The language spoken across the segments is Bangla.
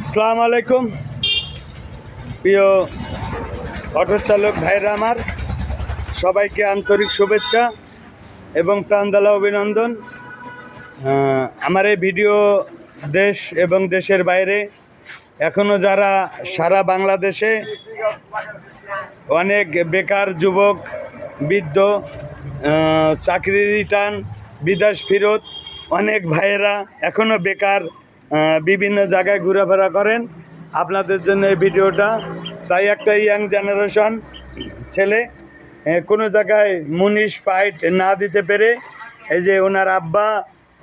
আসসালামু আলাইকুম প্রিয় অটো চালক ভাইরা, সবাইকে আন্তরিক শুভেচ্ছা এবং প্রাণঢালা অভিনন্দন। আমার এই ভিডিও দেশ এবং দেশের বাইরে এখনও যারা সারা বাংলাদেশে অনেক বেকার যুবক, বৃদ্ধ, চাকরির রিটার্ন, বিদেশ ফেরত অনেক ভাইয়েরা এখনও বেকার বিভিন্ন জায়গায় ঘোরাফেরা করেন, আপনাদের জন্য এই ভিডিওটা। তাই একটা ইয়াং জেনারেশন ছেলে কোনো জায়গায় মুনিশ পাইট না দিতে পেরে এই যে ওনার আব্বা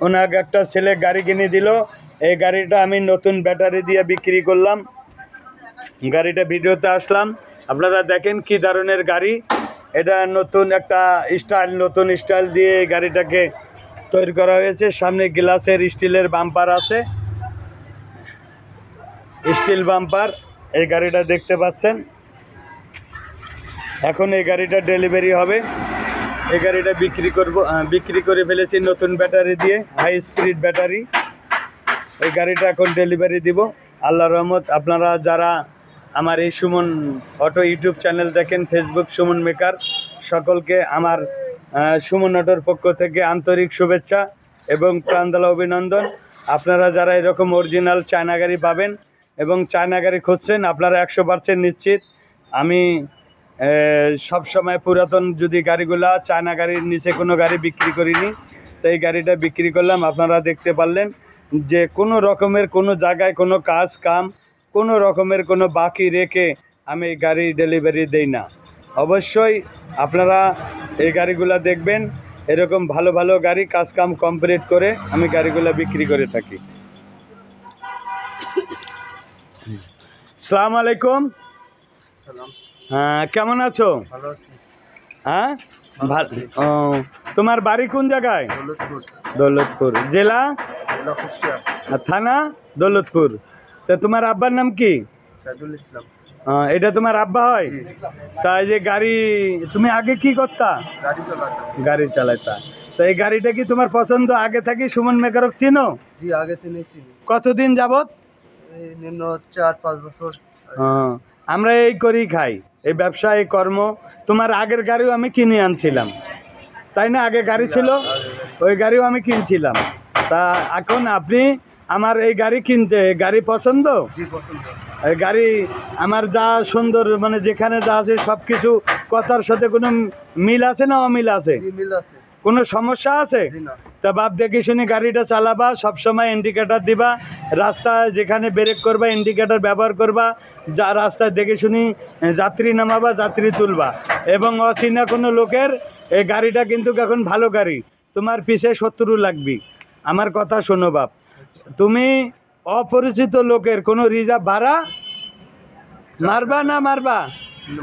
ওনাকে একটা ছেলে গাড়ি কিনে দিল। এই গাড়িটা আমি নতুন ব্যাটারি দিয়ে বিক্রি করলাম। গাড়িটা ভিডিওতে আসলাম, আপনারা দেখেন কি ধরনের গাড়ি। এটা নতুন একটা নতুন স্টাইল দিয়ে এই গাড়িটাকে তৈরি করা হয়েছে। সামনে গ্লাসের স্টিলের বাম্পার আছে, স্টিল বাম্পার। এই গাড়িটা দেখতে পাচ্ছেন। এখন এই গাড়িটা ডেলিভারি হবে। এই গাড়িটা বিক্রি করে ফেলেছি নতুন ব্যাটারি দিয়ে, হাই স্পিড ব্যাটারি। এই গাড়িটা এখন ডেলিভারি দিব আল্লাহর রহমত। আপনারা যারা আমার এই সুমন অটো ইউটিউব চ্যানেল দেখেন, ফেসবুক সুমন মেকার, সকলকে আমার সুমন অটোর পক্ষ থেকে আন্তরিক শুভেচ্ছা এবং প্রাণঢালা অভিনন্দন। আপনারা যারা এরকম অরিজিনাল চায়না গাড়ি পাবেন এবং চায়না গাড়ি খুঁজছেন, আপনারা 100% নিশ্চিত আমি সব সময় পুরাতন যদি গাড়িগুলা, চায়না গাড়ির নিচে কোনো গাড়ি বিক্রি করিনি। তো এই গাড়িটা বিক্রি করলাম। আপনারা দেখতে পারলেন যে কোনো রকমের কোনো জায়গায় কোনো কাম কোনো রকমের কোনো বাকি রেখে আমি এই গাড়ি ডেলিভারি দেই না। অবশ্যই আপনারা এই গাড়িগুলা দেখবেন, এরকম ভালো ভালো গাড়ি কাম কমপ্লিট করে আমি গাড়িগুলা বিক্রি করে থাকি। আসসালামু আলাইকুম। হ্যাঁ, কেমন আছো? হ্যাঁ, তোমার বাড়ি কোন জায়গায়? দৌলতপুর। জেলা? থানা দৌলতপুর। তা তোমার আব্বার নাম কি? সাইদুল ইসলাম। এটা তোমার আব্বা হয়? তাই যে গাড়ি তুমি আগে কি করতা? গাড়ি চালাইতা। তো এই গাড়িটা কি তোমার পছন্দ? আগে থাকি সুমন মেকারক চিনো? জি, আগে থেকে চিনি। কতদিন যাবত? নিম্ন 4-5 বছর। আমরা এই করি খাই, এই ব্যবসা, এই কর্ম। তোমার আগের গাড়িও আমি কিনে আনছিলাম, তাই না? আগে গাড়ি ছিল, ওই গাড়িও আমি কিনছিলাম। তা এখন আপনি আমার এই গাড়ি কিনতে, গাড়ি পছন্দ? জি, পছন্দ। এই গাড়ি আমার যা সুন্দর, মানে যেখানে যা আছে সব কিছু কথার সাথে কোনো মিল আছে না অমিল আছে? মিল আছে। কোনো সমস্যা আছে? তা বাপ দেখে শুনে গাড়িটা চালাবা, সবসময় ইন্ডিকেটার দিবা, রাস্তায় যেখানে ব্রেক করবা ইন্ডিকেটার ব্যবহার করবা, যা রাস্তায় দেখে শুনি যাত্রী নামাবা, যাত্রী তুলবা। এবং অচেনা কোনো লোকের এই গাড়িটা কিন্তু এখন ভালো গাড়ি, তোমার পিছে শত্রু লাগবি। আমার কথা শোনো বাপ, তুমি অপরিচিত লোকের কোনো রিজার্ভ ভাড়া মারবা না?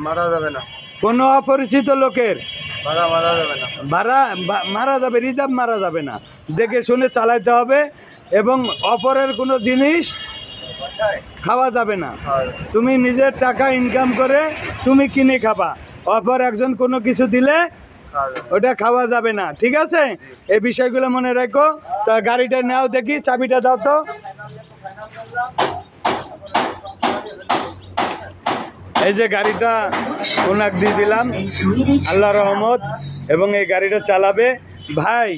মারা যাবে না। কোনো অপরিচিত লোকের ভাড়া মারা যাবে না। ভাড়া মারা যাবে, রিজার্ভ মারা যাবে না। দেখে শুনে চালাইতে হবে এবং অপরের কোনো জিনিস খাওয়া যাবে না। তুমি নিজের টাকা ইনকাম করে তুমি কিনে খাবা, অপর একজন কোনো কিছু দিলে ওটা খাওয়া যাবে না, ঠিক আছে? এই বিষয়গুলো মনে রাখো। তা গাড়িটা নাও, দেখি চাবিটা দাও তো। এই যে গাড়িটা ওনাকে দিয়ে দিলাম, আল্লাহ রহমত। এবং এই গাড়িটা চালাবে ভাই,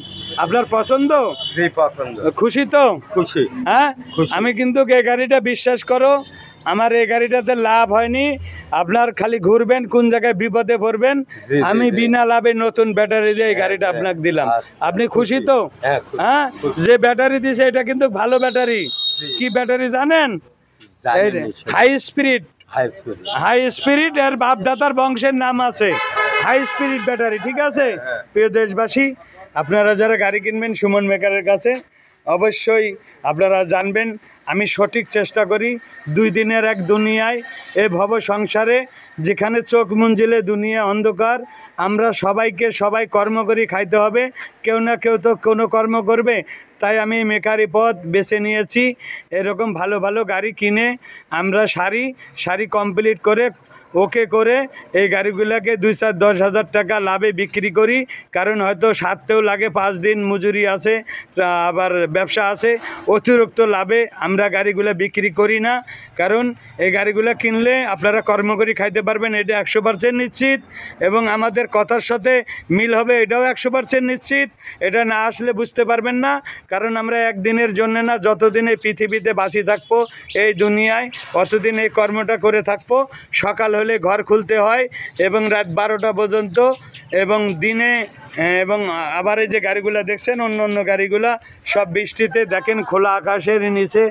আপনার পছন্দ? জি, পছন্দ। খুশি তো? খুশি। হ্যাঁ, আমি কিন্তু এই গাড়িটা, বিশ্বাস করো আমার এই গাড়িটাতে লাভ হয়নি। আপনার খালি ঘুরবেন, কোন জায়গায় বিপদে পড়বেন। আমি বিনা লাভে নতুন ব্যাটারি দিয়ে এই গাড়িটা আপনাকে দিলাম। আপনি খুশি তো? হ্যাঁ, যে ব্যাটারি দিয়েছে এটা কিন্তু ভালো ব্যাটারি। কি ব্যাটারি জানেন? High spirit. হাই স্পিরিট এর বাপদাতার বংশের নাম আছে হাই স্পিরিট ব্যাটারি, ঠিক আছে? প্রিয় দেশবাসী, আপনারা যারা গাড়ি কিনবেন সুমন মেকারের কাছে, অবশ্যই আপনারা জানবেন আমি সঠিক চেষ্টা করি। 2 দিনের এক দুনিয়ায়, এ ভব সংসারে যেখানে চোখ মুঞ্জিলে দুনিয়া অন্ধকার, আমরা সবাই কর্ম করি খাইতে হবে, কেউ না কেউ তো কোনো কর্ম করবে। তাই আমি মেকারি পথ বেছে নিয়েছি। এরকম ভালো ভালো গাড়ি কিনে আমরা সারি কমপ্লিট করে ওকে করে এই গাড়িগুলোকে 2-10 হাজার টাকা লাভে বিক্রি করি, কারণ হয়তো সারতেও লাগে, 5 দিন মজুরি আছে, আবার ব্যবসা আছে। অতিরিক্ত লাভে আমরা গাড়িগুলো বিক্রি করি না, কারণ এই গাড়িগুলো কিনলে আপনারা কর্ম করে খাইতে পারবেন, এটা 100% নিশ্চিত, এবং আমাদের কথার সাথে মিল হবে, এটাও 100% নিশ্চিত। এটা না আসলে বুঝতে পারবেন না, কারণ আমরা একদিনের জন্য না, যতদিন এই পৃথিবীতে বাঁচি থাকবো এই দুনিয়ায়, অতদিন এই কর্মটা করে থাকবো। সকাল হলে ঘর খুলতে হয় এবং রাত 12টা পর্যন্ত, এবং দিনে এবং আবার এই যে গাড়িগুলো দেখছেন, অন্য অন্য গাড়িগুলা সব বৃষ্টিতে দেখেন খোলা আকাশের নিচে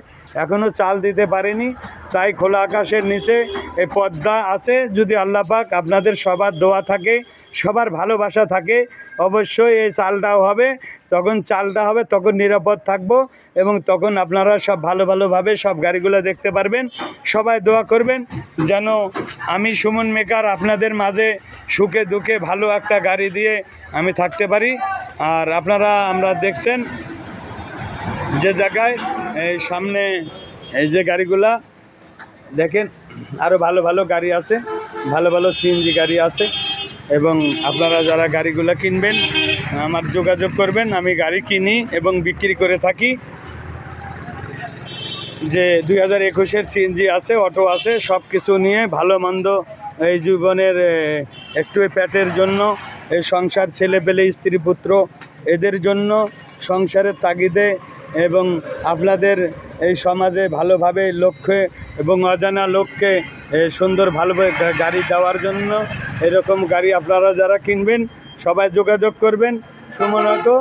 এখনও চাল দিতে পারেনি, তাই খোলা আকাশের নিচে এই পদ্মা আছে। যদি আল্লাহ পাক আপনাদের সবার দোয়া থাকে, সবার ভালোবাসা থাকে, অবশ্যই এই চালটাও হবে। তখন চালটা হবে, তখন নিরাপদ থাকবো, এবং তখন আপনারা সব ভালোভাবে সব গাড়িগুলো দেখতে পারবেন। সবাই দোয়া করবেন যেন আমি সুমন মেকার আপনাদের মাঝে সুখে দুঃখে ভালো একটা গাড়ি দিয়ে আমি থাকতে পারি। আর আমরা দেখছেন যে জায়গায় এই সামনে এই যে গাড়িগুলা দেখেন, আরও ভালো গাড়ি আছে, ভালো সিএনজি গাড়ি আছে, এবং আপনারা যারা গাড়িগুলো কিনবেন আমার যোগাযোগ করবেন। আমি গাড়ি কিনি এবং বিক্রি করে থাকি। যে 2021-এর সিএনজি আছে, অটো আছে, সব কিছু নিয়ে ভালো মন্দ এই জীবনের একটু পেটের জন্য, এই সংসার, ছেলে পেলে, স্ত্রী পুত্র, এদের জন্য সংসারের তাগিদে এবং আপনাদের এই সমাজে ভালোভাবে লক্ষ্যে এবং অজানা লোককে সুন্দর ভালোভাবে গাড়ি দেওয়ার জন্য এরকম গাড়ি আপনারা যারা কিনবেন সবাই যোগাযোগ করবেন। সুমন অটো,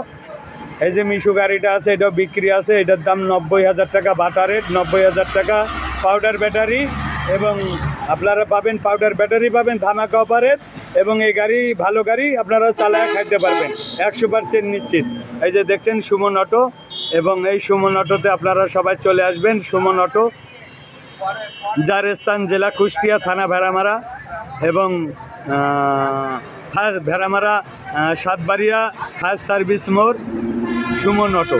এই যে মিশু গাড়িটা আছে, এটাও বিক্রি আছে, এটার দাম 90,000 টাকা বাটা রেট, 90,000 টাকা পাউডার ব্যাটারি, এবং আপনারা পাবেন পাউডার ব্যাটারি পাবেন ধামাকা অফারের, এবং এই গাড়ি ভালো গাড়ি, আপনারা চালায় খাইতে পারবেন 100% নিশ্চিত। এই যে দেখছেন সুমন অটো, এবং এই সুমন অটোতে আপনারা সবাই চলে আসবেন। সুমন অটো, যার স্থান জেলা কুষ্টিয়া, থানা ভেড়ামারা, এবং ভেড়ামারা সাতবাড়িয়া ফায়ার সার্ভিস মোড়, সুমন অটো।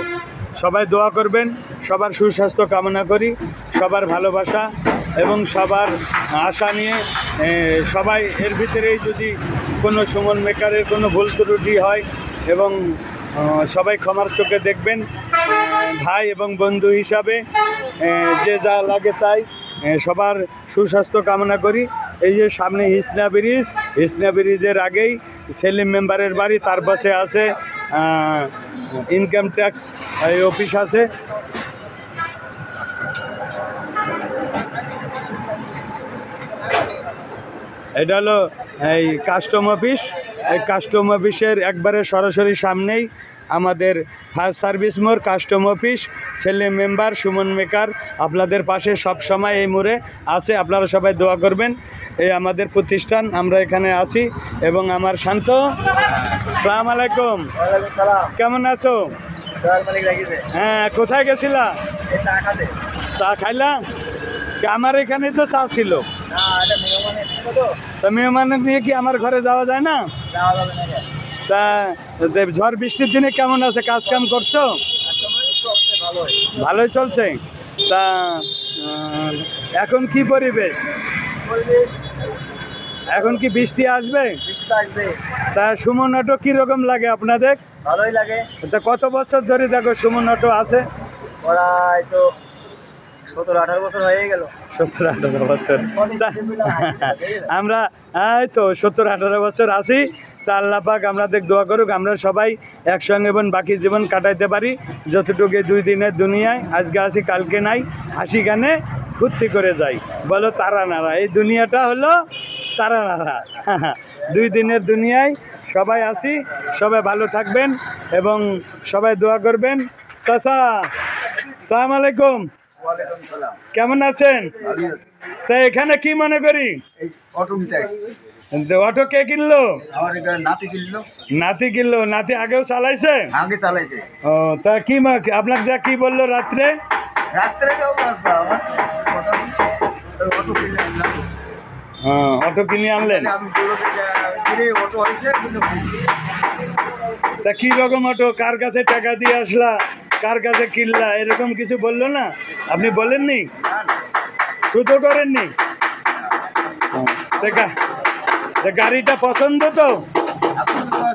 সবাই দোয়া করবেন, সবার সুস্বাস্থ্য কামনা করি, সবার ভালোবাসা এবং সবার আশা নিয়ে সবাই এর ভিতরেই যদি কোনো সুমন মেকারের কোনো ভুল ত্রুটি হয়, এবং সবাই ক্ষমার চোখে দেখবেন, ভাই এবং বন্ধু হিসাবে যে যা লাগে তাই সবার সুস্বাস্থ্য কামনা করি। এই যে সামনে হিসনা ব্রিজের আগেই সেলিম মেম্বারের বাড়ি, তার পাশে আছে ইনকাম ট্যাক্স অফিস আছে। এটা হলো এই কাস্টম অফিস। এই কাস্টম অফিসের একবারে সরাসরি সামনেই আমাদের ফায়ার সার্ভিস মোড়, কাস্টম অফিস, ছেলে মেম্বার সুমন মেকার আপনাদের পাশে সব সময় এই মোড়ে আছে। আপনারা সবাই দোয়া করবেন। এই আমাদের প্রতিষ্ঠান, আমরা এখানে আছি, এবং আমার শান্ত। সালাম আলাইকুম, কেমন আছো? হ্যাঁ, কোথায় গেছিলা? চা খাইলাম। আমার এখানে তো চা ছিল, তা মেহমানের নিয়ে কি আমার ঘরে যাওয়া যায় না? তা ঝড় বৃষ্টির দিনে কেমন আছে, কাজ কাম করছো? ভালোই চলছে। তা এখন কি পরিবেশ? এখন কি বৃষ্টি আসবে? তা সুমন অটো কিরকম লাগে আপনাদের? ভালোই লাগে। তা কত বছর ধরে দেখো সুমন অটো আছে? প্রায় তো 17-18 বছর হয়ে গেল। 17-18 বছর। আমরা এই তো 17-18 বছর আছি। তা আল্লাহ পাক আমাদের দোয়া করুক, আমরা সবাই একসঙ্গে এবং বাকি জীবন কাটাইতে পারি যতটুকু 2 দিনের দুনিয়ায়। আজকে আসি কালকে নাই, হাসি গানে ফুর্তি করে যাই, বলো তারা নাড়া। এই দুনিয়াটা হলো তারা নাড়া। 2 দিনের দুনিয়ায় সবাই আসি, সবাই ভালো থাকবেন এবং সবাই দোয়া করবেন। চাচা, সালাম আলাইকুম, কেমন আছেন? তা এখানে কি মনে করি, অটো কে কিনলো? নাতি কিনলো। নাতি আগেও চালাইছে? ও, তা কি আপনার যা কি বললো রাত্রে? অটো কিনে আনলেন। তা কি রকম অটো, কার কাছে টাকা দিয়ে আসলা, কার কাছে কিনলা, এরকম কিছু বললো না? আপনি বলেননি? শুধু করেননি? গাড়িটা পছন্দ তো?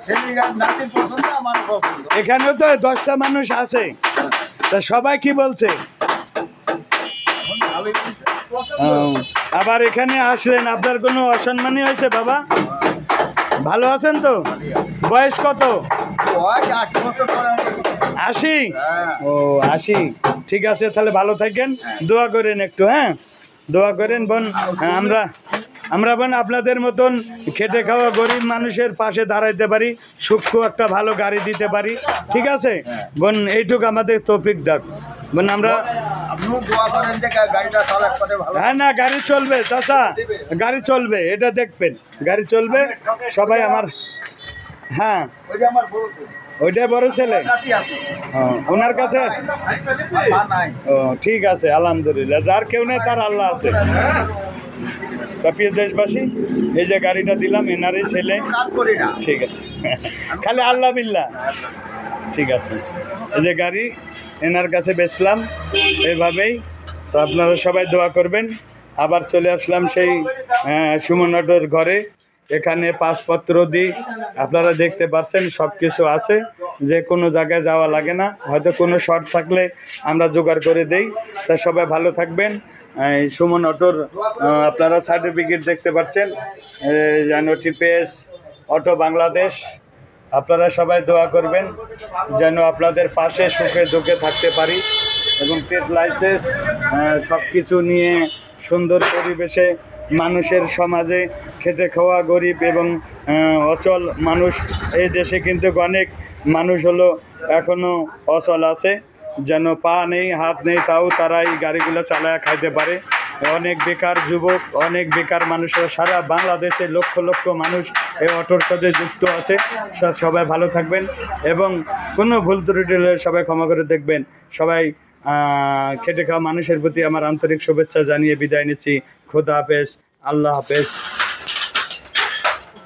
ছেলে নাতির পছন্দ, আমার পছন্দ। এখানেও তো 10টা মানুষ আছে, তা সবাই কি বলছে? ভালোই পছন্দ। আবার এখানে আসলেন, আপনার কোনো অসম্মানী হয়েছে বাবা? ভালো আছেন তো? বয়স কত? ওই 80 বছর পরে 80? হ্যাঁ। ও 80, ঠিক আছে, তাহলে ভালো থাকেন, দোয়া করেন একটু, হ্যাঁ দোয়া করেন বোন। আমরা বোন আপনাদের মতন খেটে খাওয়া গরিব মানুষের পাশে দাঁড়াইতে পারি, সূক্ষ্ম একটা ভালো গাড়ি দিতে পারি, ঠিক আছে বোন? এইটুকু আমাদের তৌফিক দাও বোন। আমরা আপনিও দোয়া করেন যে গাড়িটা চালাক করে ভালো। হ্যাঁ, না গাড়ি চলবে চাচা, গাড়ি চলবে, এটা দেখবেন, গাড়ি চলবে সবাই। আমার হ্যাঁ, ওই যে আমার বড় ছেলে, ওইটাই বড় ছেলে, কাছে আছে। ওনার কাছে। মা নাই। ও ঠিক আছে, আলহামদুলিল্লাহ, যার কেউ নেই তার আল্লাহ আছে। প্রিয় দেশবাসী, এই যে গাড়িটা দিলাম এনারই ছেলে, কাজ করি না। ঠিক আছে, খালি আল্লাহ বিল্লাহ, ঠিক আছে। এই যে গাড়ি এনার কাছে বেচলাম এইভাবেই। তো আপনারা সবাই দোয়া করবেন। আবার চলে আসলাম সেই সুমন অটোর ঘরে, এখানে পাসপত্র দিই, আপনারা দেখতে পাচ্ছেন সব কিছু আছে, যে কোনো জায়গায় যাওয়া লাগে না, হয়তো কোনো শর্ট থাকলে আমরা জোগাড় করে দেই। তা সবাই ভালো থাকবেন। এই সুমন অটোর আপনারা সার্টিফিকেট দেখতে পাচ্ছেন, টিপিএস অটো বাংলাদেশ। আপনারা সবাই দোয়া করবেন যেন আপনাদের পাশে সুখে দুঃখে থাকতে পারি, এবং ট্রেড লাইসেন্স সব কিছু নিয়ে সুন্দর পরিবেশে মানুষের সমাজে খেটে খাওয়া গরিব এবং অচল মানুষ, এই দেশে কিন্তু অনেক মানুষ হলো এখনও অচল আছে, যেন পা নেই হাত নেই, তাও তারা এই গাড়িগুলো চালায় খাইতে পারে। অনেক বেকার যুবক, অনেক বেকার মানুষরা সারা বাংলাদেশে লক্ষ লক্ষ মানুষ এই অটোর সাথে যুক্ত আছে। সবাই ভালো থাকবেন, এবং কোনো ভুল ত্রুটি হলে সবাই ক্ষমা করে দেখবেন। সবাই খেটে খাওয়া মানুষের প্রতি আমার আন্তরিক শুভেচ্ছা জানিয়ে বিদায় নিচ্ছি। খোদা হাফেজ, আল্লাহ হাফেজ।